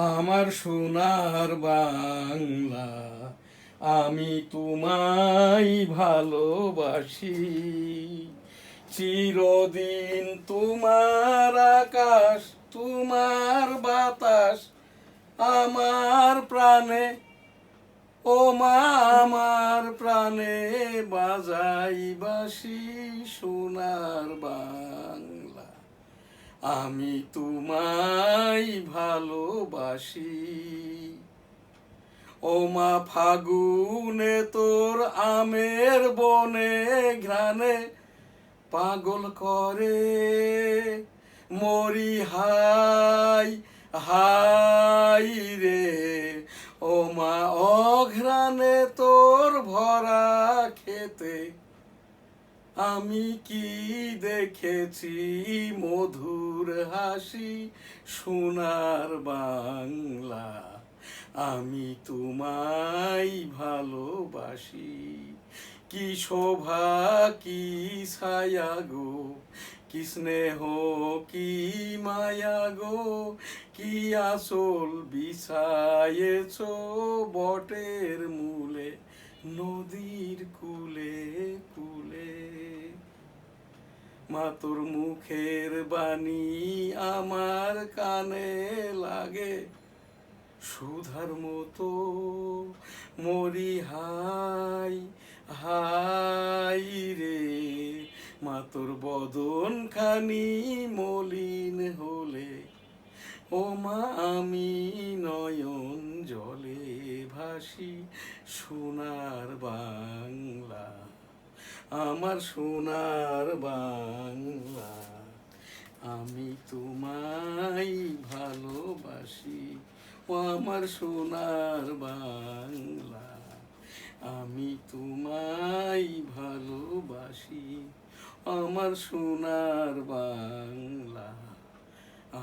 আমার সোনার বাংলা, আমি তোমায় ভালোবাসি। চিরদিন তোমার আকাশ, তোমার বাতাস আমার প্রাণে, ও মা আমার প্রাণে বাজাই বাঁশি। সোনার বাংলা, আমি তোমায় ভালোবাসি। ও মা ফাগুনে তোর আমের বনে ঘ্রাণে পাগল করে মরি হাই হাই রে। ও মা অঘ্রাণে তোর ভরা খেতে আমি কি দেখেছি মধুর হাসি। সোনার বাংলা, আমি তোমায় ভালোবাসি। কি শোভা কি ছায়া গো, কি স্নেহ কি মায়া গো, কি আঁচল বিছায়েছ বটের মূলে নদীর কূলে কূলে। মা তোর মুখের বাণী আমার কানে লাগে সুধার মতো, মরি হাই হাই রে। মা তোর বদন খানি মলিন হলে, ও মা আমি নয়ন জলে ভাসি। সোনার বাংলা, আমার সোনার বাংলা, আমি তোমায় ভালোবাসি। ও আমার সোনার বাংলা, আমি তোমায় ভালোবাসি। আমার সোনার বাংলা,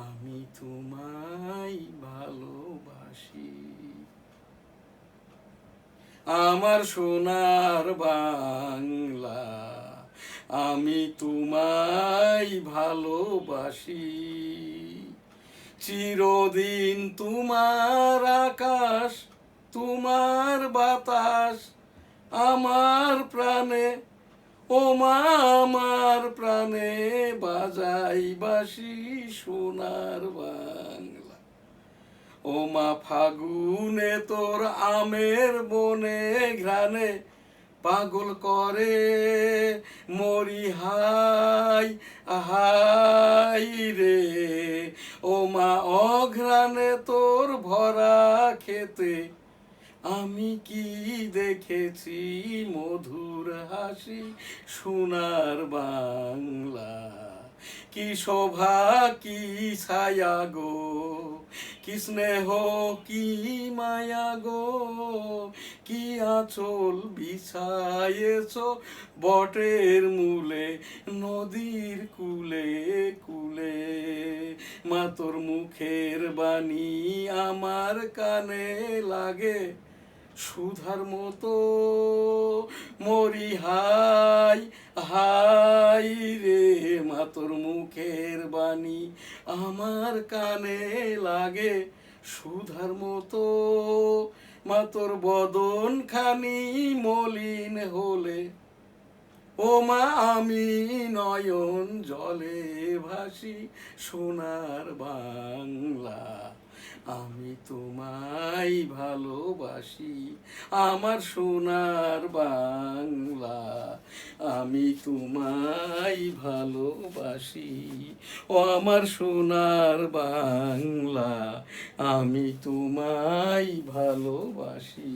আমি তোমায় ভালোবাসি। আমার সোনার বাংলা, আমি তোমায় ভালোবাসি। চিরদিন তোমার আকাশ, তোমার বাতাস আমার প্রাণে, ও মা আমার প্রাণে বাজাই বাঁশি। সোনার বাংলা, ও মা ফাগুনে তোর আমের বনে ঘ্রাণে পাগল করে মরি হাই হাই রে। ও মা অঘ্রাণে তোর ভরা খেতে আমি কি দেখেছি মধুর হাসি। সোনার বাংলা, কি শোভা কি ছায়া গো, কি স্নেহ কি মায়া গো, কি আঁচল বিছায়েছ বটের মূলে নদীর কূলে কূলে। মা তোর মুখের বাণী আমার কানে লাগে সুধার মতো, মরি হাই হাই রে। মা তোর মুখের বাণী আমার কানে লাগে সুধার মতো, মা তোর বদন খানি মলিন হলে, ও মা আমি নয়ন জলে ভাসি। সোনার বাংলা, আমি তোমায় ভালোবাসি। আমার সোনার বাংলা, আমি তোমায় ভালোবাসি। ও আমার সোনার বাংলা, আমি তোমায় ভালোবাসি।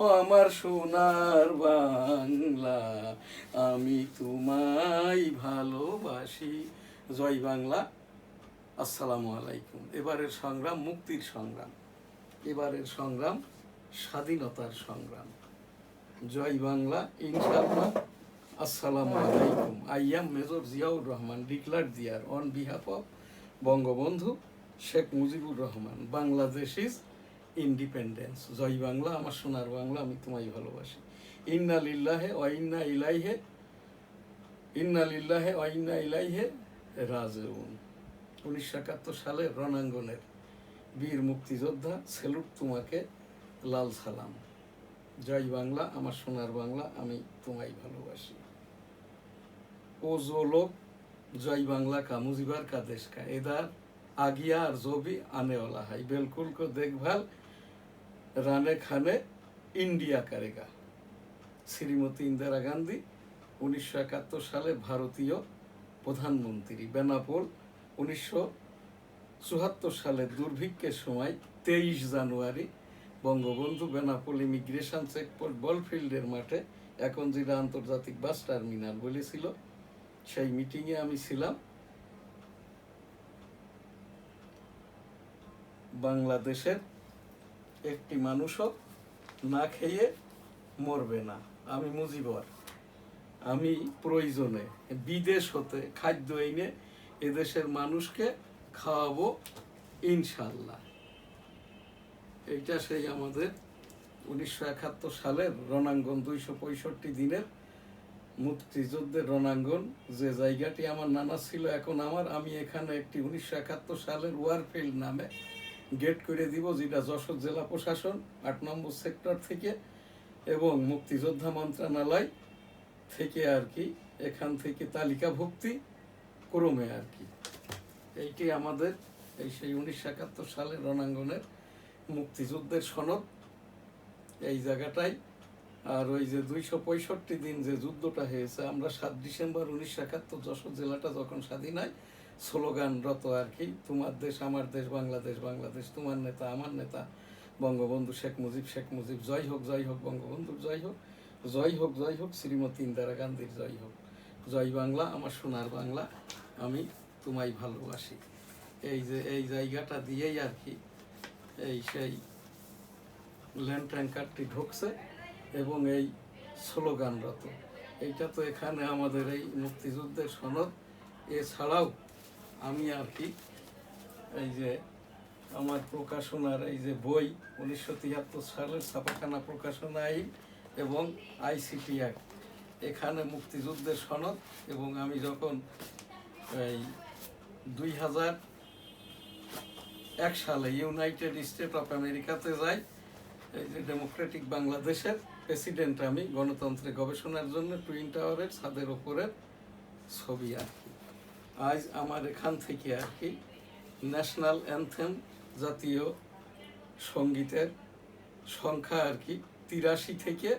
ও আমার সোনার বাংলা, আমি তোমায় ভালোবাসি। জয় বাংলা। আসসালামু আলাইকুম। এবারের সংগ্রাম মুক্তির সংগ্রাম, এবারের সংগ্রাম স্বাধীনতার সংগ্রাম। জয় বাংলা, ইনশাআল্লাহ। আসসালামু আলাইকুম। I am major Ziaur Rahman, declare there on behalf of Bangabandhu Sheikh Mujibur Rahman, Bangladesh is independence. জয় বাংলা, আমার সোনার বাংলা, আমি তোমায় ভালোবাসি। ইন্না লিল্লাহে ওয়া ইন্না ইলাইহে, ইন্না লিল্লাহে ওয়া ইন্না ইলাইহে রাজিউন। 1971 সালের রণাঙ্গনের বীর মুক্তিযোদ্ধা, স্যালুট তোমাকে, লাল সালাম। জয় বাংলা, আমার সোনার বাংলা, আমি তোমায় ভালোবাসি। ও जो लोग जय बांग्ला का मुजीबर का देश का इधर आ गया और जो भी आने वाला है बिल्कुल को देखभाल राने खाने इंडिया करेगा। শ্রীমতী ইন্দিরা গান্ধী 1971 সালে ভারতীয় প্রধানমন্ত্রী। বেনাপোল 1974 সালের দুর্ভিক্ষের সময় 23 জানুয়ারি বঙ্গবন্ধু বেনাপোল ইমিগ্রেশন চেকপোস্ট বলফিল্ডের মাঠে, এখন যেটা আন্তর্জাতিক বাস টার্মিনাল বলেছিল, সেই মিটিংয়ে আমি ছিলাম। বাংলাদেশের একটি মানুষও না খেয়ে মরবে না। আমি মুজিবর, আমি প্রয়োজনে বিদেশ হতে খাদ্য এনে এদেশের মানুষকে খাওয়াবো ইনশাল্লাহ। এইটা সেই আমাদের 1971 সালের রণাঙ্গন, 265 দিনের মুক্তিযুদ্ধের রণাঙ্গন, যে জায়গাটি আমার নানা ছিল এখন আমার। আমি এখানে একটি 1971 সালের ওয়ারফিল্ড নামে গেট করে দিব, যেটা যশোর জেলা প্রশাসন 8 নম্বর সেক্টর থেকে এবং মুক্তিযোদ্ধা মন্ত্রণালয় থেকে আর কি, এখান থেকে তালিকাভুক্তি ক্রমে আর কি। এইটি আমাদের এই সেই 1971 সালের রণাঙ্গনের মুক্তিযুদ্ধের সনদ এই জায়গাটাই। আর ওই যে 265 দিন যে যুদ্ধটা হয়েছে, আমরা 7 ডিসেম্বর 1971 যশোর জেলাটা যখন স্বাধীন হয়, স্লোগানরত আর কি, তোমার দেশ আমার দেশ, বাংলাদেশ বাংলাদেশ, তোমার নেতা আমার নেতা, বঙ্গবন্ধু শেখ মুজিব শেখ মুজিব, জয় হোক বঙ্গবন্ধুর জয় হোক, জয় হোক শ্রীমতী ইন্দিরা গান্ধীর জয় হোক। জয় বাংলা, আমার সোনার বাংলা, আমি তোমায় ভালোবাসি। এই যে এই জায়গাটা দিয়েই আর কি এই সেই ল্যান্ড ট্যাঙ্কারটি ঢুকছে এবং এই স্লোগানরত। এইটা তো এখানে আমাদের এই মুক্তিযুদ্ধের সনদ। এছাড়াও আমি আর কি এই যে আমার প্রকাশনার এই যে বই 1973 সালের ছাপাখানা প্রকাশনা আইন এবং আইসিটি অ্যাক্ট, এখানে মুক্তিযুদ্ধের সনদ। এবং আমি যখন এই 2001 সালে ইউনাইটেড স্টেট অফ আমেরিকাতে যাই, এই যে ডেমোক্রেটিক বাংলাদেশের প্রেসিডেন্ট আমি, গণতন্ত্রে গবেষণার জন্য টুইন টাওয়ারের ছাদের ওপরের ছবি আর কি। আজ আমার এখান থেকে আর কি ন্যাশনাল অ্যানথেম, জাতীয় সঙ্গীতের সংখ্যা আর কি 83 থেকে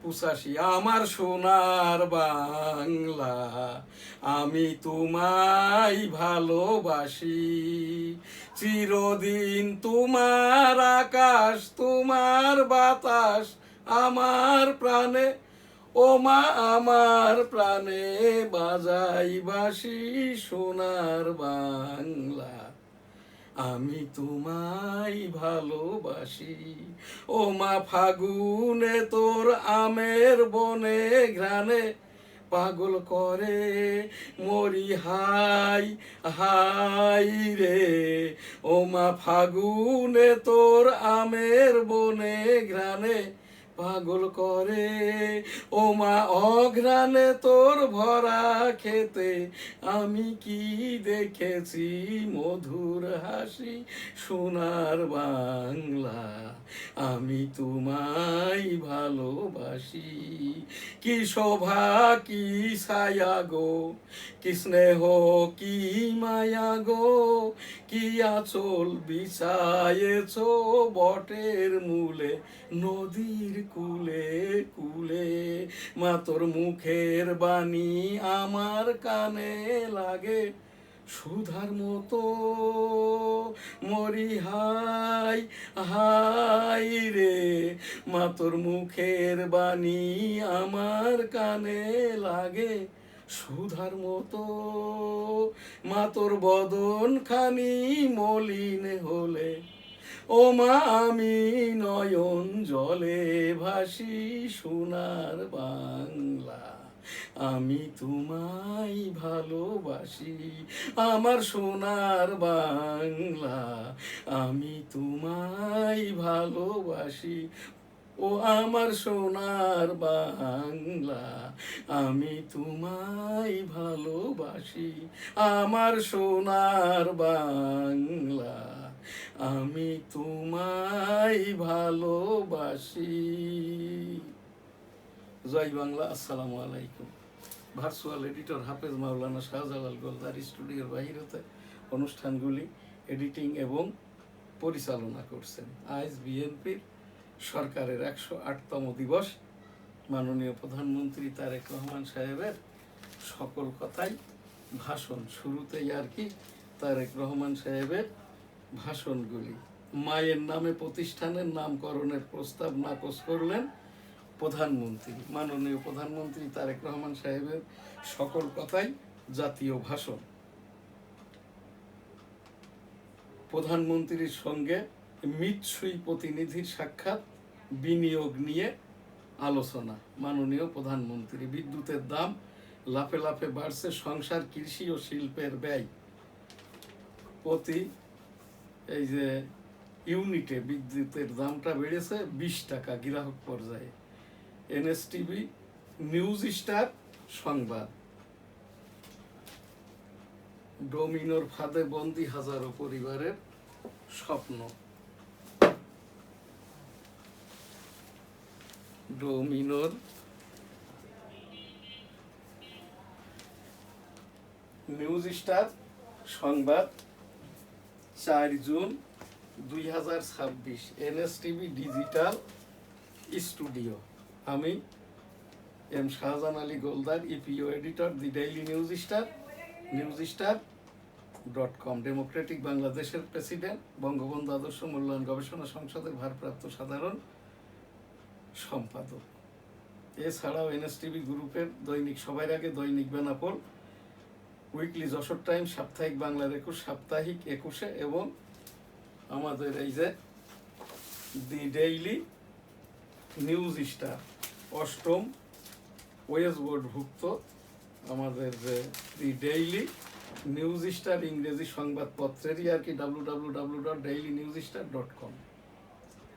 85। আমার সোনার বাংলা, আমি তোমায় ভালোবাসি, চিরদিন তোমার আকাশ তোমার বাতাস আমার প্রাণে, ও মা আমার প্রাণে বাজাই বাঁশি সোনার বাংলা, আমি তোমায় ভালোবাসি। ও মা ফাগুনে তোর আমের বনে ঘ্রাণে পাগল করে মরি হাই হাই রে। ও মা ফাগুনে তোর আমের বনে ঘ্রাণে পাগল করে, ও মা অঘ্রাণে তোর ভরা খেতে আমি কি দেখেছি মধুর হাসি সোনার বাংলা, আমি তোমায় ভালোবাসি। কি শোভা কি ছায়া গো, কি স্নেহ কি মায়া গো, কি আঁচল বিছায়েছ বটের মূলে নদীর কুলে কুলে। মা তোর মুখের বাণী আমার কানে লাগে সুধার মতো, মরি হাই হাই রে। মা তোর মুখের বাণী আমার কানে লাগে সুধার মতো, মা তোর বদন খানি মলিন হলে, ও মা আমি নয়ন জলে ভাসি সোনার বাংলা, আমি তোমায় ভালোবাসি। আমার সোনার বাংলা, আমি তোমায় ভালোবাসি। ও আমার সোনার বাংলা, আমি তোমায় ভালোবাসি। আমার সোনার বাংলা, আমি তোমায় ভালোবাসি। জয় বাংলা। আসসালামু আলাইকুম। ভার্চুয়াল এডিটর হাফেজ মাওলানা শাহজালাল গোলদার স্টুডিওর বাহিরেতে অনুষ্ঠানগুলি এডিটিং এবং পরিচালনা করছেন। আজ বিএনপির সরকারের 108তম দিবস। মাননীয় প্রধানমন্ত্রী তারেক রহমান সাহেবের সকল কথাই ভাষণ। শুরুতেই আর কি তারেক রহমান সাহেবের ভাষণগুলি। মায়ের নামে প্রতিষ্ঠানের নামকরণের প্রস্তাব নাকচ করলেন প্রধানমন্ত্রী। মাননীয় প্রধানমন্ত্রী তারেক রহমান সাহেবের সকল কথাই জাতীয় ভাষণ। প্রধানমন্ত্রীর সঙ্গে মিতসুই প্রতিনিধির সাক্ষাৎ, বিনিয়োগ নিয়ে আলোচনা। মাননীয় প্রধানমন্ত্রী, বিদ্যুতের দাম লাফে লাফে বাড়ছে, সংসার, কৃষি ও শিল্পের ব্যয় প্রতি এই যে ইউনিটে বিদ্যুতের দামটা বেড়েছে 20 টাকা গ্রাহক পর্যায়ে। এনএসটিভি, নিউজ স্টার সংবাদ। ডোমিনোর ফাঁদে বন্দী হাজারো পরিবারের স্বপ্ন। ডোমিনোর নিউজ স্টার সংবাদ 4 জুন 2026। NSTV digital studio. আমি M Shahjahan Ali Goldar, EPO editor, the daily newsstar.com। Democratic বাংলাদেশের প্রেসিডেন্ট, বঙ্গবন্ধু আদর্শ মূল্যায়ন গবেষণা সংসদের ভারপ্রাপ্ত সাধারণ সম্পাদক। এছাড়াও এনএসটিভি গ্রুপের দৈনিক সবার আগে, দৈনিক বেনাপোল, উইকলি যশোর টাইম, সাপ্তাহিক বাংলার 21, সাপ্তাহিক 21 এবং আমাদের এই যে দি ডেইলি নিউজ স্টার 8ম ওয়েস বোর্ডভুক্ত আমাদের যে দি ডেইলি নিউজ স্টার ইংরেজি সংবাদপত্রেরই আর কি www.dailynewsstar.com।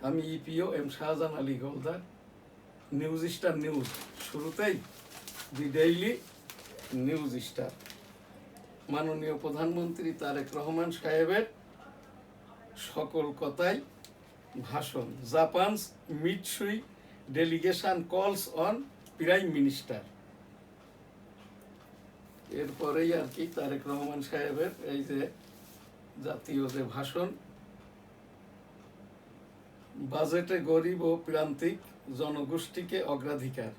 আমি ইপিও M Shahjahan Ali Goldar. News star news, শুরুতেই দি ডেইলি নিউজ স্টার। মাননীয় প্রধানমন্ত্রী তারেক রহমান সাহেবের সকল কথাই ভাষণ। জাপানস Mitsui delegation calls on prime minister. এরপরেই আর কি তারেক রহমান সাহেবের এই যে জাতীয় যে ভাষণ। বাজেটে গরিব ও প্রান্তিক জনগোষ্ঠীকে অগ্রাধিকার।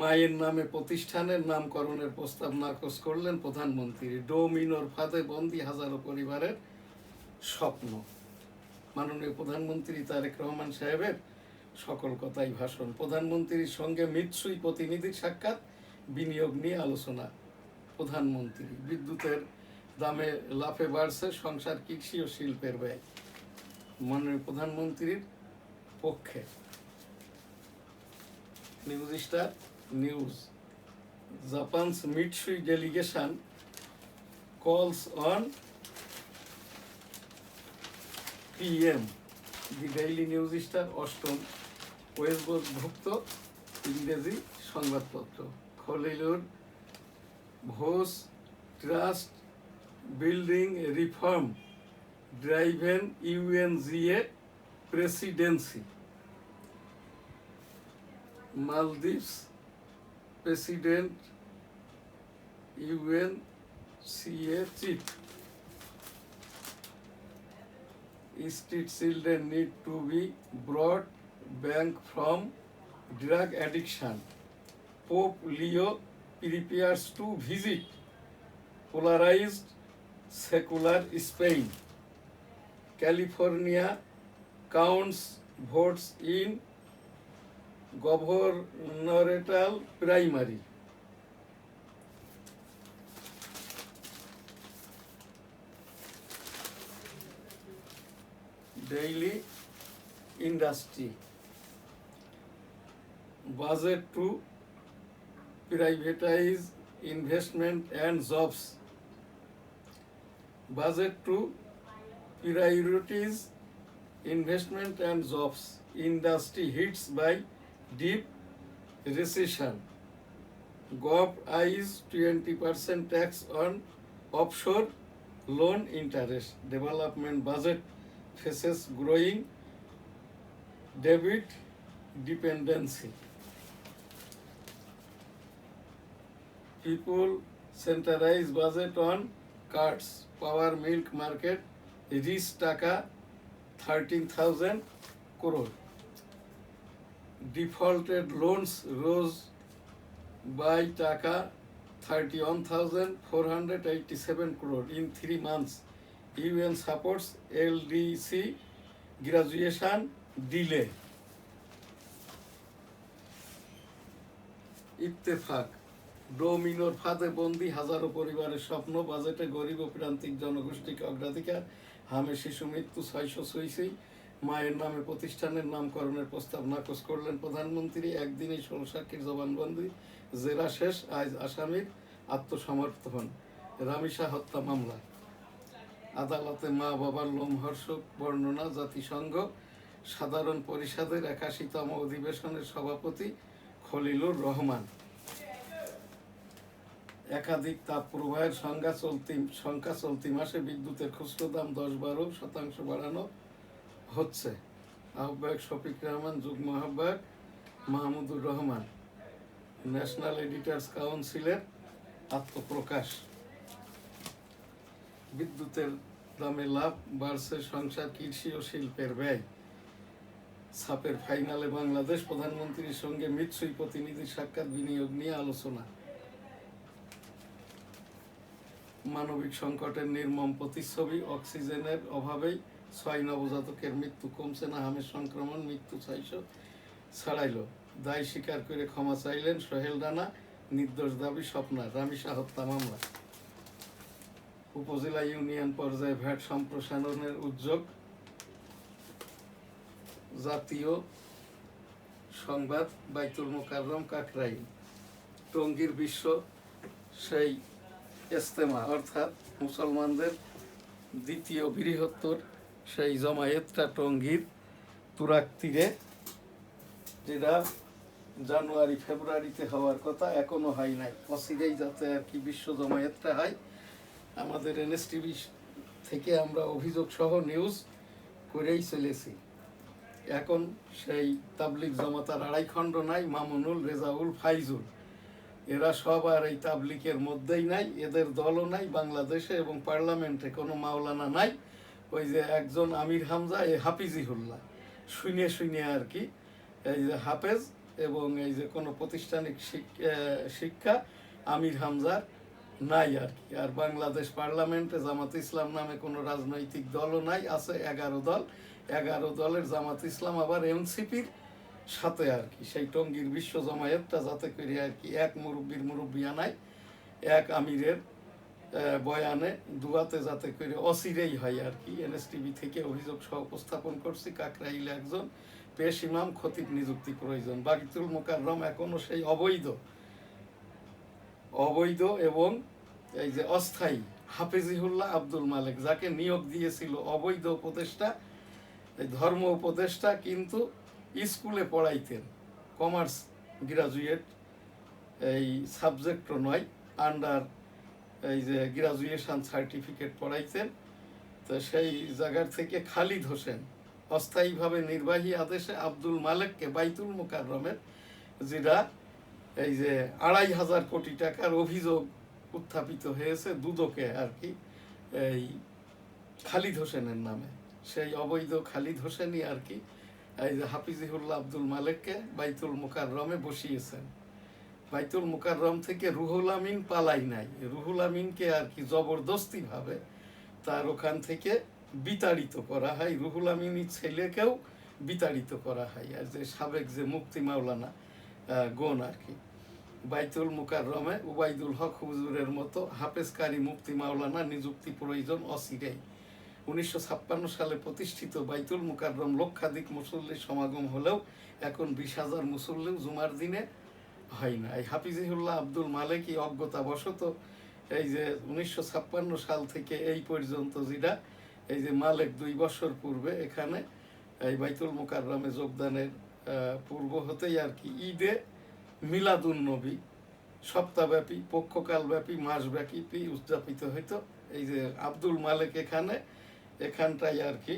মায়ের নামে প্রতিষ্ঠানের নামকরণের প্রস্তাব নাকচ করলেন প্রধানমন্ত্রী। ডোমিনোর ফাঁদে বন্দী হাজারো পরিবারের স্বপ্ন। মাননীয় প্রধানমন্ত্রী তারেক রহমান সাহেবের সকল কথাই ভাষণ। প্রধানমন্ত্রীর সঙ্গে মিতসুই প্রতিনিধির সাক্ষাৎ, বিনিয়োগ নিয়ে আলোচনা। প্রধানমন্ত্রী, বিদ্যুতের দামে লাফে বাড়ছে, সংসার, কৃষি ও শিল্পের ব্যয়। মাননীয় প্রধানমন্ত্রীর পক্ষে। News star news. Japan's Mitsui delegation calls on PM। The daily news star 8ম ওয়েস বোর্ডভুক্ত ইংরেজি সংবাদপত্র। Khalilur Ghosh trust building reform driven UNGA presidency. Maldives president UNCA chief. Street children need to be brought back from drug addiction. Pope Leo prepares to visit polarized secular Spain. California counts votes in gubernatorial primary. Daily industry. Budget to privatize investment and jobs. Budget to prioritize investment and jobs. Industry hits by deep recession. Gov eyes 20% tax on offshore loan interest. Development budget faces growing debit dependency. People centralize budget on cards. Power milk market reach টাকা 13,000 crore. Defaulted loans rose by টাকা 31,487 crore in 3 months. UN supports LDC graduation delay. Ittefaq ডোমিনোর ফাঁদে বন্দি হাজারো পরিবারের স্বপ্ন, বাজেটে গরিব ও প্রান্তিক জনগোষ্ঠীকে অগ্রাধিকার, হামে শিশু মৃত্যু 600 ছুঁইছেই, মায়ের নামে প্রতিষ্ঠানের নামকরণের প্রস্তাব নাকচ করলেন প্রধানমন্ত্রী, একদিনেই 16 সাক্ষীর জবানবন্দি, জেরা শেষ, আজ আসামির আত্মসমর্পণ, রামিসা হত্যা মামলা, আদালতে মা বাবার লোমহর্ষক বর্ণনা, জাতিসংঘ সাধারণ পরিষদের 81তম অধিবেশনের সভাপতি খলিলুর রহমান, একাধিক তাপ প্রবাহের সংখ্যা চলতি মাসে বিদ্যুতের খুচরো দাম 10-12% বাড়ানো হচ্ছে। আহ্বায়ক শফিক রহমান, যুগ্ম আহ্বায়ক মাহমুদুর রহমান, ন্যাশনাল এডিটার্স কাউন্সিলের আত্মপ্রকাশ। বিদ্যুতের দামে লাভ বাড়ছে সংসার, কৃষি ও শিল্পের ব্যয়। সাপের ফাইনালে বাংলাদেশ, প্রধানমন্ত্রীর সঙ্গে মিৎসুই প্রতিনিধির সাক্ষাৎ, বিনিয়োগ নিয়ে আলোচনা। মানবিক সংকটের নির্মম প্রতিচ্ছবি, অক্সিজেনের অভাবেই 6 নবজাতকের মৃত্যু, কমছে না হামের সংক্রমণ, মৃত্যু 600 ছাড়াইল। দায় স্বীকার করে ক্ষমা চাইলেন সোহেল রানা, নির্দোষ দাবি স্বপ্নার, রামিসা হত্যা মামলা। উপজেলা ইউনিয়ন পর্যায়ে ভ্যাট সম্প্রসারণের উদ্যোগ। জাতীয় সংবাদ, বাইতুল মোকাররম কাকরাইল, টঙ্গীর বিশ্ব সেই ইজতেমা অর্থাৎ মুসলমানদের দ্বিতীয় বৃহত্তর সেই জমায়েতটা টঙ্গীর তুরাগ তীরে, যেটা জানুয়ারি ফেব্রুয়ারিতে হওয়ার কথা, এখনো হয় নাই, অচিরেই যাতে আর কি বিশ্ব জমায়েতটা হয়। আমাদের এনএসটিভি থেকে আমরা অভিযোগ সহ নিউজ করেই চলেছি। এখন সেই তাবলিগ জমাতার 2.5 খণ্ড নাই, মামুনুল, রেজাউল, ফাইজুল, এরা সব আর এই তাবলিগের মধ্যেই নাই, এদের দলও নাই বাংলাদেশে, এবং পার্লামেন্টে কোনো মাওলানা নাই। ওই যে একজন আমির হামজা, এই হাফিজিহুল্লাহ, শুনে আর কি, এই যে হাফেজ, এবং এই যে কোনো প্রাতিষ্ঠানিক শিক্ষা আমির হামজার নাই আর কি। আর বাংলাদেশ পার্লামেন্টে জামাত ইসলাম নামে কোনো রাজনৈতিক দলও নাই, আছে 11 দল। 11 দলের জামাত ইসলাম আবার এনসিপির সাথে আর কি। সেই টঙ্গীর বিশ্ব জমায়েতটা যাতে করে আর কি এক মুরব্বিয়ানায়, এক আমিরের বয়ানে দুয়াতে যাতে করে অচিরেই হয় আর কি। এনএসটিভি থেকে অভিযোগ সহ উপস্থাপন করছি। কাকরাইলে একজন পেশ ইমাম খতিব নিযুক্তি প্রয়োজন। বাইতুল মোকাররম এখনো সেই অবৈধ এবং এই যে অস্থায়ী হাফিজিহুল্লাহ আব্দুল মালেক, যাকে নিয়োগ দিয়েছিল অবৈধ উপদেষ্টা, ধর্ম উপদেষ্টা, কিন্তু স্কুলে পড়াইতেন, কমার্স গ্রাজুয়েট, এই সাবজেক্টও নয়, আন্ডার এই যে গ্রাজুয়েশন সার্টিফিকেট পড়াইতেন। তো সেই জায়গার থেকে খালিদ হোসেন অস্থায়ীভাবে নির্বাহী আদেশে আব্দুল মালেককে বাইতুল মোকাররমের, যেটা এই যে 2,500 কোটি টাকার অভিযোগ উত্থাপিত হয়েছে দুদকে আর কি, এই খালিদ হোসেনের নামে, সেই অবৈধ খালিদ হোসেনই আর কি এই যে হাফিজিহুল্লাহ আব্দুল মালেককে বাইতুল মোকাররমে বসিয়েছেন। বাইতুল মোকাররম থেকে রুহুল আমিন পালাই নাই, রুহুল আমিনকে আর কি জবরদস্তিভাবে তার ওখান থেকে বিতাড়িত করা হয়। রুহুল আমিনের ছেলেকেও বিতাড়িত করা হয়, আর যে সাবেক যে মুফতি মাওলানা গণ আর কি। বাইতুল মোকাররমে উবাইদুল হক হুজুরের মতো হাফেজকারী মুফতি মাওলানা নিযুক্তি প্রয়োজন অচিরেই। 1956 সালে প্রতিষ্ঠিত বাইতুল মোকাররম লক্ষাধিক মুসল্লির সমাগম হলেও এখন 20,000 মুসল্লিও জুমার দিনে হয় না। এই হাফিজিহুল্লাহ আব্দুল মালেকই অজ্ঞতাবশত এই যে 1956 সাল থেকে এই পর্যন্ত, যেটা এই যে মালেক 2 বছর পূর্বে এখানে এই বাইতুল মোকাররমে যোগদানের পূর্ব হতেই আর কি ঈদে মিলাদুন্নবী সপ্তাহব্যাপী, পক্ষকালব্যাপী, মাসব্যাপী উদযাপিত হইতো। এই যে আব্দুল মালেক এখানটাই আর কি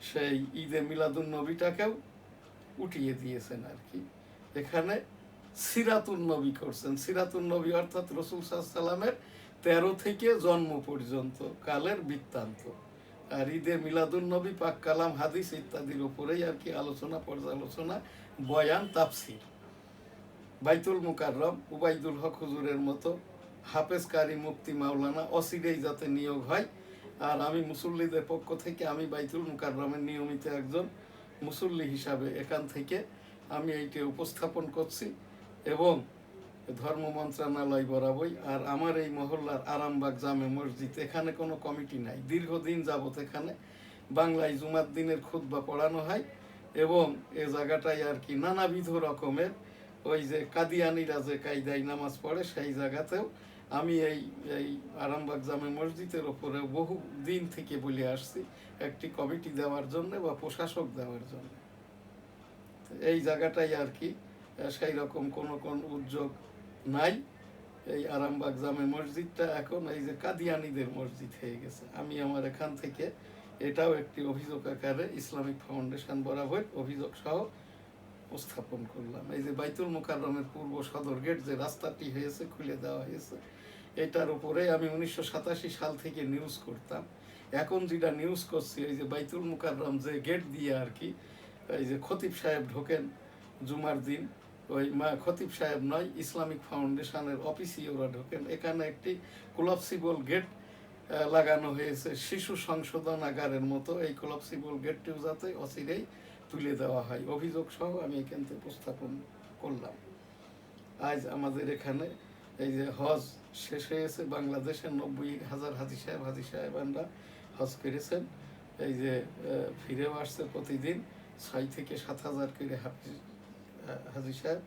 সেই ঈদে মিলাদুন নবীটাকেও উঠিয়ে দিয়েছেন আর কি। এখানে সিরাতুন নবী করছেন। সিরাতুন নবী অর্থাৎ রসুল সাল্লামের 13 থেকে জন্ম পর্যন্ত কালের বৃত্তান্ত। আর ঈদে মিলাদুন নবী, পাক কালাম, হাদিস ইত্যাদির উপরেই আর কি আলোচনা, পর্যালোচনা, বয়ান, তাফসির। বাইতুল মুকাররম উবাইদুল হক হুজুরের মতো হাফেজ কারি মুফতি মাওলানা অচিরেই যাতে নিয়োগ হয়। আর আমি মুসল্লিদের পক্ষ থেকে আমি বাইতুল মুকাররমের নিয়মিত একজন মুসল্লি হিসাবে এখান থেকে আমি এইটি উপস্থাপন করছি এবং ধর্ম মন্ত্রণালয় বরাবর। আর আমার এই মহল্লার আরামবাগ জামে মসজিদ, এখানে কোনো কমিটি নাই। দীর্ঘদিন যাবত এখানে বাংলায় জুমার দিনের খুতবা পড়ানো হয় এবং এ জায়গাটায় আর কি নানাবিধ রকমের ওই যে কাদিয়ানিরা যে কায়দায় নামাজ পড়ে সেই জায়গাতেও আমি এই এই আরামবাগ জামে মসজিদের ওপরে বহু দিন থেকে বলে আসছি একটি কমিটি দেওয়ার জন্য বা প্রশাসক দেওয়ার জন্য। এই জায়গাটাই আর কি সেই রকম কোনো উদ্যোগ নাই। এই আরামবাগ জামে মসজিদটা এখন এই যে কাদিয়ানিদের মসজিদ হয়ে গেছে। আমি আমার এখান থেকে এটাও একটি অভিযোগ আকারে ইসলামিক ফাউন্ডেশন বরাবর অভিযোগ সহ উপস্থাপন করলাম। এই যে বাইতুল মুকাররমের পূর্ব সদর গেট যে রাস্তাটি হয়েছে, খুলে দেওয়া হয়েছে, এটার উপরে আমি 1987 সাল থেকে নিউজ করতাম। এখন যেটা নিউজ করছি এই যে বাইতুল মুকাররম যে গেট দিয়ে আর কি এই যে খতিব সাহেব ঢোকেন জুমার দিন, ওই খতিব সাহেব নয়, ইসলামিক ফাউন্ডেশনের অফিসে ওরা ঢোকেন। এখানে একটি কোলাপসিবল গেট লাগানো হয়েছে শিশু সংশোধনাগারের মতো। এই কোলাপসিবল গেটটিও যাতে অচিরেই তুলে দেওয়া হয়, অভিযোগ সহ আমি এখান থেকে উপস্থাপন করলাম। আজ আমাদের এখানে এই যে হজ শেষ হয়েছে, বাংলাদেশের 90,000 হাজি সাহেবানরা হজ করেছেন। এই যে ফিরেও আসছে প্রতিদিন 6 থেকে 7,000 করে হাজি সাহেব।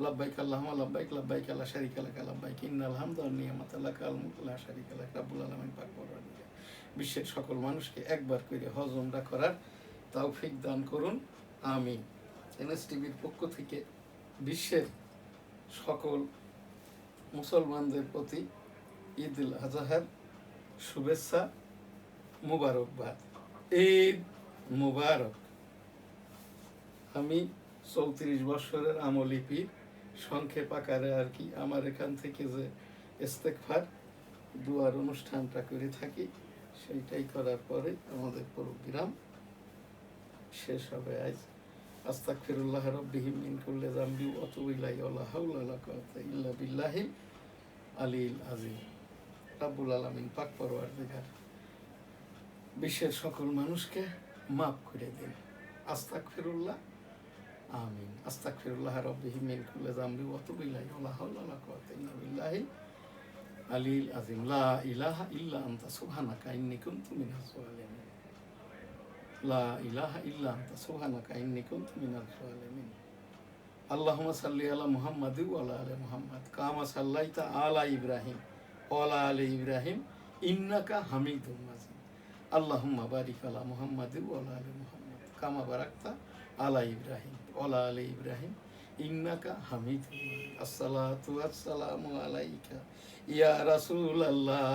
লাব্বাইক আল্লাহুম্মা লাব্বাইক, লাব্বাইক লা শারীকা লাক লাব্বাইক, ইন্নাল হামদা ওয়ান নি'মাতা লাকা ওয়াল মুলকু লা শারীকা লাক। রব্বুল আলামিন পাক পরওয়ারদিগার বিশ্বের সকল মানুষকে একবার করে হজ উমরা করার তৌফিক দান করুন, আমিন। এনএসটিভির পক্ষ থেকে বিশ্বের সকল মুসলমানদের প্রতি ঈদ উল আজহার শুভেচ্ছা, মুবারকবাদ। ঈদ মুবারক। আমি 34 বছরের আমলি পীর, সংক্ষেপ আকারে আর কি আমার এখান থেকে যে ইস্তেগফার দুয়ার অনুষ্ঠানটা করে থাকি, সেইটাই করার পরে আমাদের প্রোগ্রাম শেষ হবে। আজ আস্তাগফিরুল্লাহ রাব্বিহি মিন কুল্লি যামবি ওয়া আতুবু ইলাইহি ওয়া লা হাওলা ওয়া লা কুওয়াতা ইল্লা বিল্লাহিল আলিয়্যিল আযীম। রব্বুল আলামিন পাক পরওয়ারদিগার বিশ্বের সকল মানুষকে মাফ করে দিন। আস্তাগফিরুল্লাহ, আমিন। আস্তাগফিরুল্লাহ রাব্বিহি মিন কুল্লি যামবি ওয়া আতুবু ইলাইহি ওয়া লা হাওলা ওয়া লা কুওয়াতা ইল্লা বিল্লাহিল আলিয়্যিল আযীম। লা ইলাহা ইল্লা আনতা সুবহানাকা ইন্নী কুনতু মিনাজ জালিমিন। লা ইলাহা ইল্লা আনতা সুবহানাকা ইন্নী কুনতু মিনাজ জালিমিন। আল্লাহুম্মা সাল্লি আলা মুহাম্মাদি ওয়া আলা আলি মুহাম্মাদ কামা সাল্লাইতা আলা ইব্রাহিম ওয়া আলা আলি ইব্রাহিম ইন্নাকা হামিদুম মাজিদ। আল্লাহুম্মা বারিক আলা মুহাম্মাদি ওয়া আলা আলি মুহাম্মাদ কামা বারাকতা আলা ইব্রাহিম ওয়া আলা আলি ইব্রাহিম ইন্নাকা হামিদুম মাজিদ। আসসালাতু ওয়াসসালামু আলাইকা ইয়া রাসূলুল্লাহ,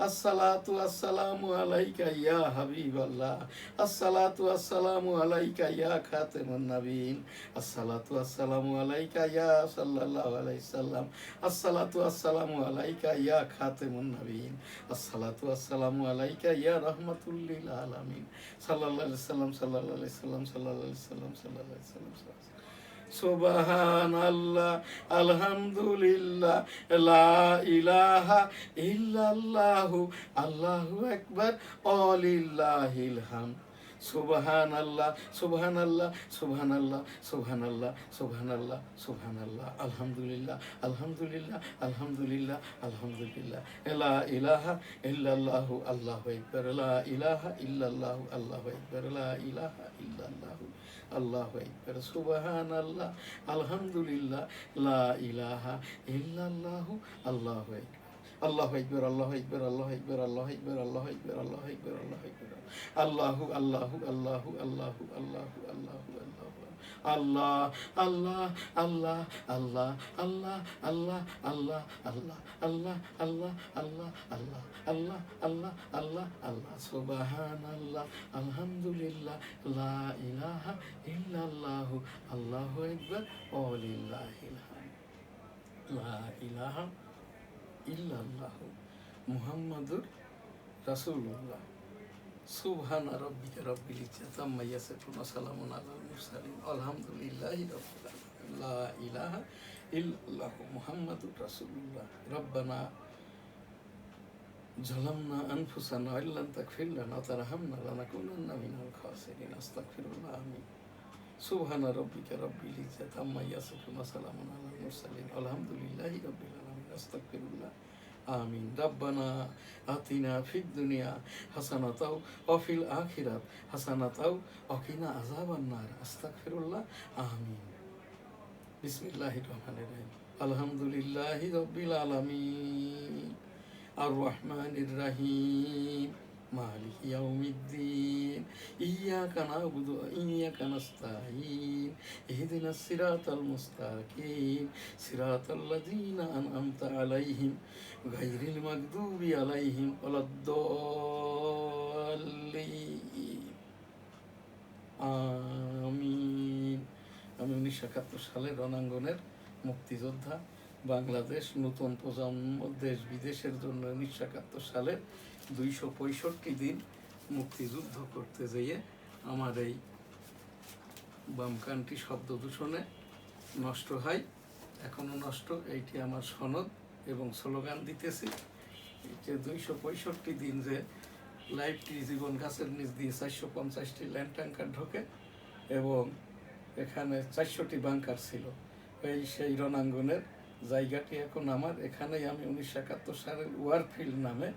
আসসালাতু ওয়াসসালামু আলাইকা ইয়া হাবিবাল্লাহ, আসসালাতু ওয়াসসালামু আলাইকা ইয়া খাতামুন নবীন, আসসালাতু ওয়াসসালামু আলাইকা ইয়া সাল্লাল্লাহু আলাইহি সাল্লাম, আসসালাতু ওয়াসসালামু আলাইকা ইয়া খাতামুন নবীন, আসসালাতু ওয়াসসালামু আলাইকা ইয়া রাহমাতুল লিল আলামিন, সাল্লাল্লাহু আলাইহি সাল্লাম, সাল্লাল্লাহু আলাইহি সাল্লাম, সাল্লাল্লাহু আলাইহি সাল্লাম, সাল্লাল্লাহু আলাইহি সাল্লাম। সুবহানাল্লাহ, আলহামদুলিল্লাহ, লা ইলাহা ইল্লাল্লাহু, আল্লাহু আকবার, ওয়ালিল্লাহিল হামদ। সুবহানাল্লাহ, সুবহানাল্লাহ, সুবহানাল্লাহ, সুবহানাল্লাহ, সুবহানাল্লাহ, সুবহানাল্লাহ, আলহামদুলিল্লাহ, আলহামদুলিল্লাহ, আলহামদুলিল্লাহ, আলহামদুলিল্লাহ, লা ইলাহা ইল্লাল্লাহু, আল্লাহু আকবার, লা ইলাহা ইল্লাল্লাহু, আল্লাহু আকবার, লা ইলাহা ইল্লাল্লাহু, আল্লাহু আকবার। সুবহানাল্লাহ, আলহামদুলিল্লাহ, লা ইলাহা ইল্লাল্লাহু, আল্লাহু আকবার। আল্লাহু আকবার, আল্লাহু আকবার, আল্লাহু আকবার, আল্লাহু আকবার, আল্লাহু আকবার, আল্লাহু আকবার, আল্লাহু আকবার, আল্লাহু আল্লাহু আল্লাহু আল্লাহু আল্লাহু আল্লাহু আল্লাহু আল্লাহ আল্লাহ আল্লাহ আল্লাহ আল্লাহ আল্লাহ আল্লাহ আল্লাহ আল্লাহ আল্লাহ আল্লাহ আল্লাহ আল্লাহ আল্লাহ আল্লাহ আল্লাহ সুবহানাল্লাহ আলহামদুলিল্লাহ লা ইলাহা ইল্লাল্লাহু আল্লাহু আকবার ওয়া লিল্লাহিল হামদ লা ইলাহা ইল্লাল্লাহু মুহাম্মাদুর রাসূলুল্লাহ সুবহানা রাব্বিকা রাব্বিল ইজ্জাতি আম্মা ইয়াসিফুন ওয়া সালামুন আলাল মুরসালিন আলহামদুলিল্লাহি রাব্বিল আলামিন লা ইলাহা ইল্লাল্লাহু মুহাম্মাদুর রাসূলুল্লাহ রব্বানা জালামনা আনফুসানা ওয়া ইল্লাম তাগফির লানা ওয়া তারহামনা লানাকুনান্না মিনাল খাসিরিন আস্তাগফিরুল্লাহ আমিন সুবহানা রাব্বিকা রাব্বিল ইজ্জাতি আম্মা ইয়াসিফুন ওয়া সালামুন আলাল মুরসালিন আলহামদুলিল্লাহি রাব্বিল আলামিন আস্তাগফিরুল্লাহ আমিন রব্বানা আতিনা ফিদ দুনিয়া হাসানাতাও ওয়া ফিল আখিরাত হাসানাতাও ওয়া কিনা আযাবান নার আস্তাগফিরুল্লাহ আমিন বিসমিল্লাহির রহমানির রহিম আলহামদুলিল্লাহি রাব্বিল আলামিন আর রহমানির রহিম মালিক ইয়াউমিদ্দিন ইয়াকা না'বুদু ওয়া ইয়াকা নাস্তাঈন ইহদিনাস সিরাতাল মুস্তাকিম সিরাতাল লাযীনা আন'আমতা আলাইহিম গায়রিল মাগদুবি আলাইহিম ওয়ালাদ-দাল্লিন আমিন। আমি 1971 সালের রণাঙ্গনের মুক্তিযোদ্ধা, বাংলাদেশ নতুন প্রজন্ম দেশ বিদেশের জন্য 1971 সালের 265 দিন মুক্তিযুদ্ধ করতে যেয়ে আমার এই বামকানটি শব্দ দূষণে নষ্ট হয়, এখনও নষ্ট। এইটি আমার সনদ এবং স্লোগান দিতেছি যে 265 দিন যে লাইফটি জীবন গাছের নিচ দিয়ে 450টি ল্যান্ড ট্যাঙ্কার ঢোকে এবং এখানে 400টি বাংকার ছিল। সেই রণাঙ্গনের জায়গাটি এখন আমার। এখানেই আমি 1971 সালের ওয়ারফিল্ড নামে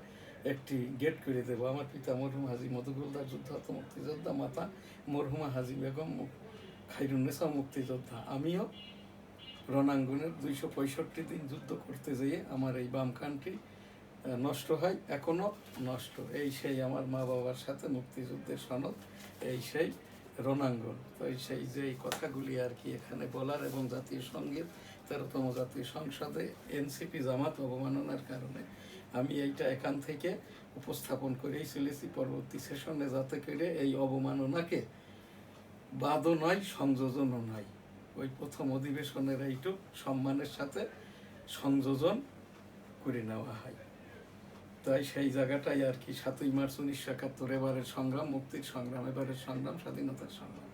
একটি গেট করে দেবো। আমার পিতা মরহুম হাজী মধুগুলদার যুদ্ধাহত মুক্তিযোদ্ধা, মাতা মরহুমা হাজী বেগম খায়রুন্নেসা মুক্তিযোদ্ধা। আমিও রণাঙ্গনের 265 দিন যুদ্ধ করতে যেয়ে আমার এই বামকানটি নষ্ট হয়, এখনও নষ্ট। এই সেই আমার মা বাবার সাথে মুক্তিযুদ্ধের সনদ, এই সেই রণাঙ্গন। তো সেই যে এই কথাগুলি আর কি এখানে বলার, এবং জাতীয় সঙ্গীত 13তম জাতীয় সংসদে এনসিপি জামাত অবমাননার কারণে আমি এইটা এখান থেকে উপস্থাপন করেই চলেছি পরবর্তী সেশনে, যাতে করে এই অবমাননাকে বাদও নয় সংযোজনও নয়, ওই প্রথম অধিবেশনের এইটুক সম্মানের সাথে সংযোজন করে নেওয়া হয়। তাই সেই জায়গাটাই আর কি 7ই মার্চ 1971 এবারের সংগ্রাম, মুক্তির সংগ্রাম, এবারের সংগ্রাম স্বাধীনতার সংগ্রাম।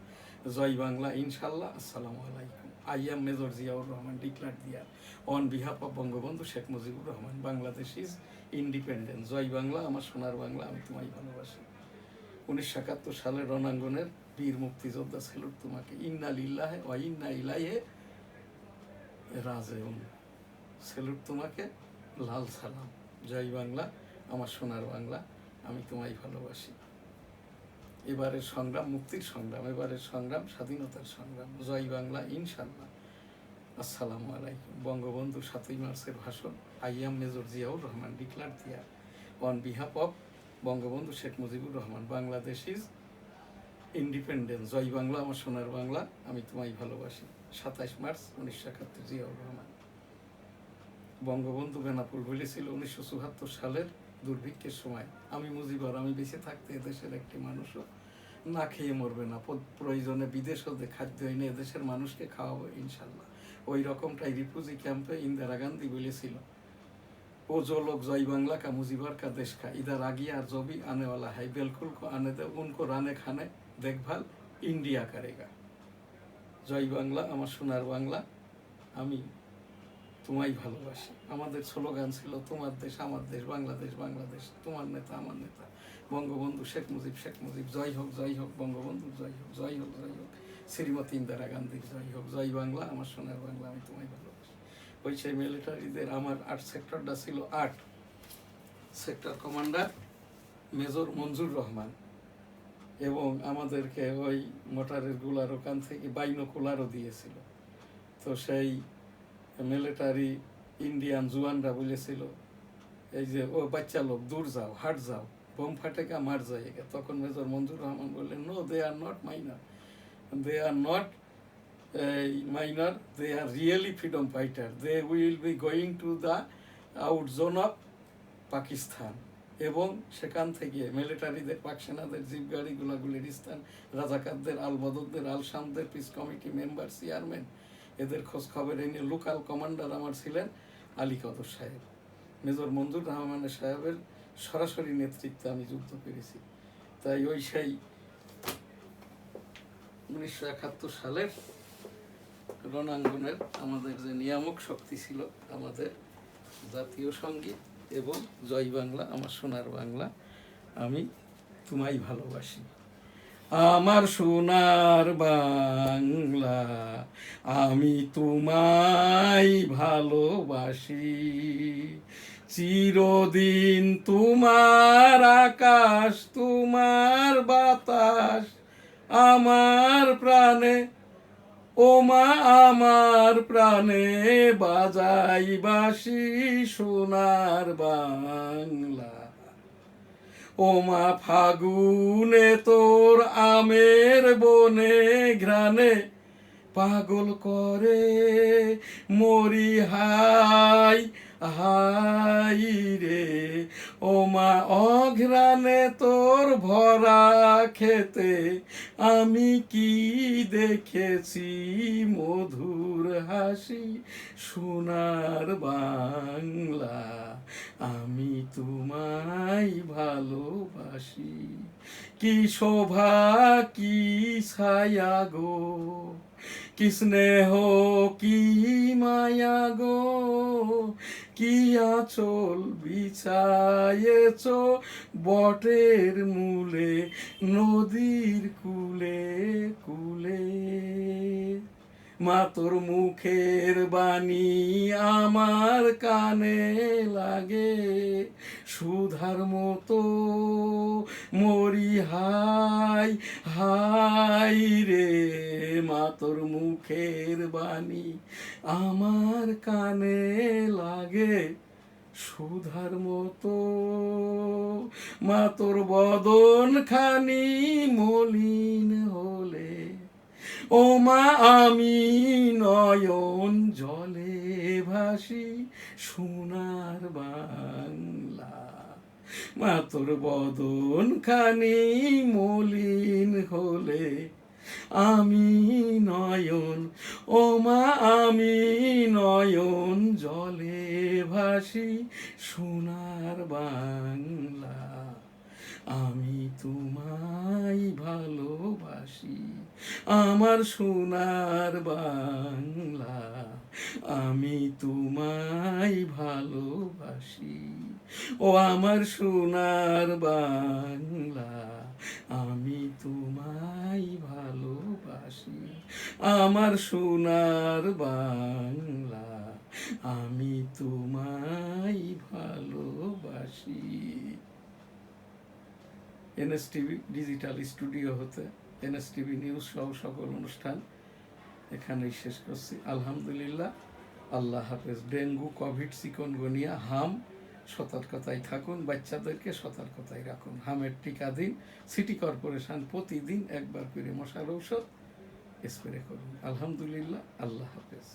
জয় বাংলা ইনশাল্লাহ। আসসালামু আলাইকুম। I am Major Ziaur Rahman, declared here on behalf of Bangabandhu Sheikh Mujibur Rahman, Bangladesh is independent. জয় বাংলা, আমার সোনার বাংলা, আমি তোমায় ভালোবাসি। 1971 সালের রণাঙ্গনের বীর মুক্তিযোদ্ধা, স্যালুট তোমাকে। ইন্না লিল্লাহি ওয়া ইন্না ইলাইহি রাজিউন। স্যালুট তোমাকে, লাল সালাম। জয় বাংলা, আমার সোনার বাংলা, আমি তোমায় ভালোবাসি। এবারের সংগ্রাম মুক্তির সংগ্রাম, এবারের সংগ্রাম স্বাধীনতার সংগ্রাম। জয় বাংলা ইনশাল্লাহ। আসসালামু আলাইকুম। বঙ্গবন্ধু 7ই মার্চের ভাষণ। I am Major Ziaur Rahman, declared here on behalf of Bangabandhu Sheikh Mujibur Rahman, Bangladesh is independent. জয় বাংলা, আমার সোনার বাংলা, আমি তোমায় ভালোবাসি। 27 মার্চ 1971, জিয়াউর রহমান। বঙ্গবন্ধু বেনাপোল বলেছিল 1974 সালের দুর্ভিক্ষের সময়, আমি মুজিবর, আমি বেঁচে থাকতে এদেশের একটি মানুষও না খেয়ে মরবে না, প্রয়োজনে বিদেশ হতে খাদ্য এনে এদেশের মানুষকে খাওয়াবো ইনশাল্লাহ। ওই রকমটাই রিফিউজি ক্যাম্পে ইন্দিরা গান্ধী বলেছিল, ও जो लोग जय बांग्ला का मुजीबर का देश का इधर आ गया और जो भी आने वाला है बिल्कुल को आने दे, उनको राने खाने देखभाल इंडिया करेगा। জয় বাংলা, আমার সোনার বাংলা, আমি তোমায় ভালোবাসি। আমাদের স্লোগান ছিল, তোমার দেশ আমার দেশ, বাংলাদেশ বাংলাদেশ, তোমার নেতা আমার নেতা, বঙ্গবন্ধু শেখ মুজিব জয় হোক, জয় হোক, বঙ্গবন্ধু জয় হোক, জয় হোক, জয় হোক, শ্রীমতী ইন্দিরা গান্ধীর জয় হোক। জয় বাংলা, আমার সোনার বাংলা, আমি তোমায় ভালোবাসি। ওই সেই মিলিটারিদের আমার 8 সেক্টরটা ছিল 8 sector commander major Manzur Rahman, এবং আমাদেরকে ওই মোটরের গুলার ওখান থেকে বাইনোকুলারও দিয়েছিল। তো সেই মিলিটারি ইন্ডিয়ান জওয়ানরা বলেছিল এই যে ও বাচ্চা লোক দূর যাও, হাট যাও, বোম ফাটেকা মার যায়গা। তখন মেজর মঞ্জুর রহমান বললেন, no, they are not minor, they are not minor, they are really freedom fighter, they will be going to the out zone of Pakistan. এবং সেখান থেকে মিলিটারিদের, পাক সেনাদের জিপ গাড়িগুলা, গুলিস্তান, রাজাকারদের, আলবদরদের, আলশামদের, পিস কমিটি মেম্বার, চেয়ারম্যান, এদের খোঁজ খবর এনে লোকাল কমান্ডার আমার ছিলেন আলী কদর সাহেব। মেজর মঞ্জুর রহমানের সাহেবের সরাসরি নেতৃত্বে আমি যুদ্ধ করেছি। তাই ওই সেই 1971 সালের রণাঙ্গনের আমাদের যে নিয়ামক শক্তি ছিল, আমাদের জাতীয় সঙ্গীত এবং জয় বাংলা আমার সোনার বাংলা, আমি তোমায় ভালোবাসি। আমার সোনার বাংলা, আমি তোমায় ভালোবাসি। চিরদিন তোমার আকাশ, তোমার বাতাস আমার প্রাণে, ও মা আমার প্রাণে বাজাই বাঁশি সোনার বাংলা। ও মা ফাগুনে তোর আমের বনে ঘ্রাণে পাগল করে মরি হাই হাই রে। ও মা অঘ্রাণে তোর ভরা খেতে আমি কি দেখেছি মধুর হাসি সোনার বাংলা, আমি তোমায় ভালোবাসি। কি শোভা কি ছায়া গো, কি স্নেহ কি মায়া গো, কি আঁচল বিছায়েছ বটের মূলে, নদীর কূলে কূলে। মা তোর মুখের বাণী আমার কানে লাগে সুধার মতো, মরি হাই হাই রে। মা তোর মুখের বাণী আমার কানে লাগে সুধার মতো, মা তোর বদন খানি মলিন হলে, ও মা আমি নয়ন জলে ভাসি সোনার বাংলা। মা তোর বদন খানি মলিন হলে আমি নয়ন, ও মা আমি নয়ন জলে ভাসি সোনার বাংলা, আমি তোমায় ভালোবাসি। আমার সোনার বাংলা, আমি তোমায় ভালোবাসি। ও আমার সোনার বাংলা, আমি তোমায় ভালোবাসি। আমার সোনার বাংলা, আমি তোমায় ভালোবাসি। এনএসটিভি ডিজিটাল স্টুডিও হতে এনএসটিভি নিউজ সহ সকল অনুষ্ঠান এখানেই শেষ করছি। আলহামদুলিল্লাহ, আল্লাহ হাফেজ। ডেঙ্গু, কোভিড, চিকনগুনিয়া, হাম, সতর্কতায় থাকুন, বাচ্চাদেরকে সতর্কতায় রাখুন। হামের টিকা দিন। সিটি কর্পোরেশন প্রতিদিন একবার করে মশার ঔষধ স্প্রে করুন। আলহামদুলিল্লাহ, আল্লাহ হাফেজ।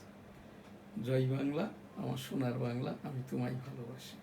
জয় বাংলা, আমার সোনার বাংলা, আমি তোমায় ভালোবাসি।